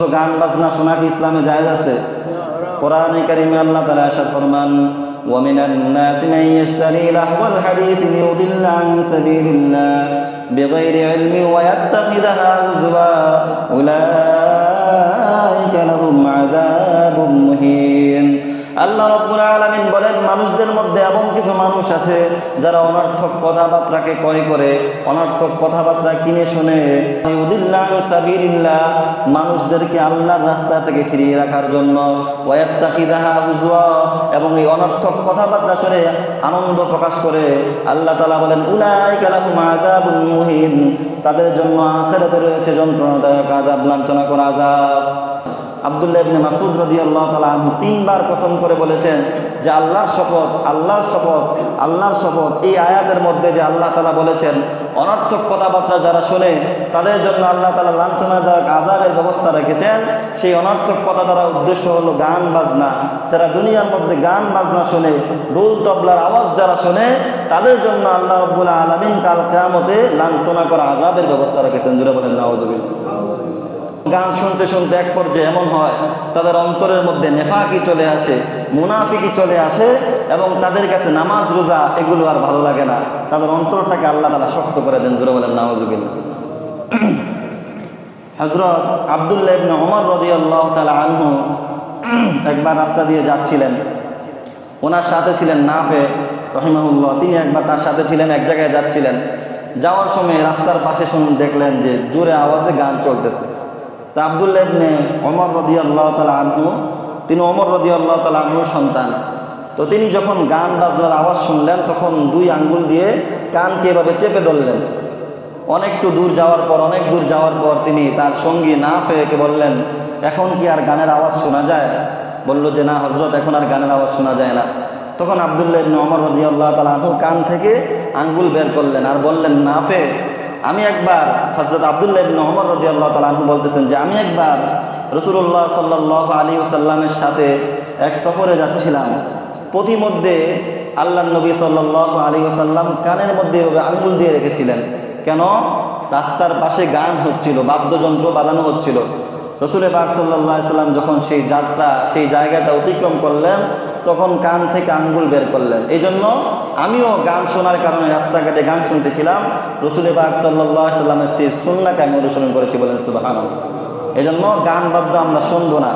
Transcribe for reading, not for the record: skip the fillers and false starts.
তো গান বাজনা শোনা কি ইসলামে জায়েজ আছে? কোরআনে কারিমে আল্লাহ তাআলা ইরশাদ ফরমান, ওয়া মিনান নাসি মান ইয়াশতারি লাহওয়াল হাদিস লিয়ুদিল্লা আন সাবিলিল্লাহ বিগাইরি ইলমি ওয়া ইয়াত্তাখিযুহা হুজওয়া উলাইকা লাহুম আযাবুম মুহিন। আল্লাহ রাব্বুল আলামিন বলেন, মানুষদের মধ্যে এমন কিছু মানুষ আছে যারা অনর্থক কথাবার্তাকে ক্রয় করে, অনর্থক কথাবার্তা কিনে শুনে ইউদিল্লা আন সাবিলিল্লাহ, মানুষদেরকে আল্লাহর রাস্তা থেকে ফিরিয়ে রাখার জন্য, ওয়া ইয়াত্তাখিযুহা হুজওয়া, এবং এই অনর্থক কথাবার্তা শুনে আনন্দ প্রকাশ করে। আল্লাহ তাআলা বলেন, উলাইকা লাহুম আযাবুম মুহিন, তাদের জন্য আখিরাতে রয়েছে যন্ত্রণাদায়ক আযাব, লাঞ্ছনাকর আযাব। আব্দুল্লাহ ইবনে মাসউদ রাদিয়াল্লাহু তাআলা আনহু তিনবার কসম করে বলেছেন যে আল্লাহর শপথ, আল্লাহর শপথ, আল্লাহর শপথ, এই আয়াতের মধ্যে যে আল্লাহ তাআলা বলেছেন অনর্থক কথাবার্তা যারা শোনে তাদের জন্য আল্লাহ তাআলা লাঞ্ছনাদায়ক আযাবের ব্যবস্থা রেখেছেন। সেই অনর্থক কথা দ্বারা উদ্দেশ্য হলো গান বাজনা। যারা দুনিয়ার মধ্যে গান বাজনা শোনে, ঢোল তবলার আওয়াজ যারা শোনে, তাদের জন্য আল্লাহ রাব্বুল আলামিন কাল কিয়ামতে লাঞ্ছনাকর আযাবের ব্যবস্থা রেখেছেন। জোরে বলেন নাউযুবিল্লাহ। গান শুনতে শুনতে এক পর্যায়ে এমন হয় তাদের অন্তরের মধ্যে নেফাকি চলে আসে, মুনাফিকি চলে আসে, এবং তাদের কাছে নামাজ রোজা এগুলো আর ভালো লাগে না। তাদের অন্তরটাকে আল্লাহ তাআলা শক্ত করে দেন। জোরে বলেন নাউযুবিল্লাহ। হযরত আব্দুল্লাহ ইবনে ওমর রাদিয়াল্লাহু তাআলা আনহু একবার রাস্তা দিয়ে যাচ্ছিলেন, ওনার সাথে ছিলেন নাফে রাহিমাহুল্লাহ। তিনি একবার তার সাথে ছিলেন, এক জায়গায় যাচ্ছিলেন। যাওয়ার সময় রাস্তার পাশে দেখলেন যে জোরে আওয়াজে গান চলতেছে। তা আব্দুল্লাহ ইবনে ওমর রাদিয়াল্লাহু তাআলা আনহু, তিনি ওমর রাদিয়াল্লাহু তাআলা আনহুর সন্তান। তো তিনি যখন গান বাজনার আওয়াজ শুনলেন তখন দুই আঙ্গুল দিয়ে কানকে এভাবে চেপে ধরলেন। অনেক দূর যাওয়ার পর তিনি তার সঙ্গী নাফেকে বললেন, এখন কি আর গানের আওয়াজ শোনা যায়? বলল যে না হযরত, এখন আর গানের আওয়াজ শোনা যায় না। তখন আব্দুল্লাহ ইবনে ওমর রাদিয়াল্লাহু তাআলা আনহু কান থেকে আঙ্গুল বের করলেন আর বললেন, নাফে, আমি একবার, হযরত আব্দুল্লাহ ইবনে ওমর রাদিয়াল্লাহু তাআলা আনহু বলতেছেন যে আমি একবার রাসূলুল্লাহ সাল্লাল্লাহু আলাইহি ওয়াসাল্লামের সাথে এক সফরে যাচ্ছিলাম। পথিমধ্যে আল্লাহর নবী সাল্লাল্লাহু আলাইহি ওয়াসাল্লাম কানের মধ্যে এভাবে আঙ্গুল দিয়ে রেখেছিলেন। কেন? রাস্তার পাশে গান হচ্ছিল, বাদ্যযন্ত্র বাজানো হচ্ছিল। রাসূল পাক সাল্লাল্লাহু আলাইহি ওয়াসাল্লাম যখন সেই জায়গাটা অতিক্রম করলেন তখন কান থেকে আঙ্গুল বের করলেন। এই জন্য আমিও গান শোনার কারণে রাস্তাঘাটে গান শুনতেছিলাম, রাসূল পাক সাল্লাল্লাহু আলাইহি ওয়াসাল্লামের সেই সুন্নাহকে আমি অনুসরণ করেছি। বলেন সুবহানাল্লাহ। এই জন্য গান বাদ্য আমরা শুনবো না।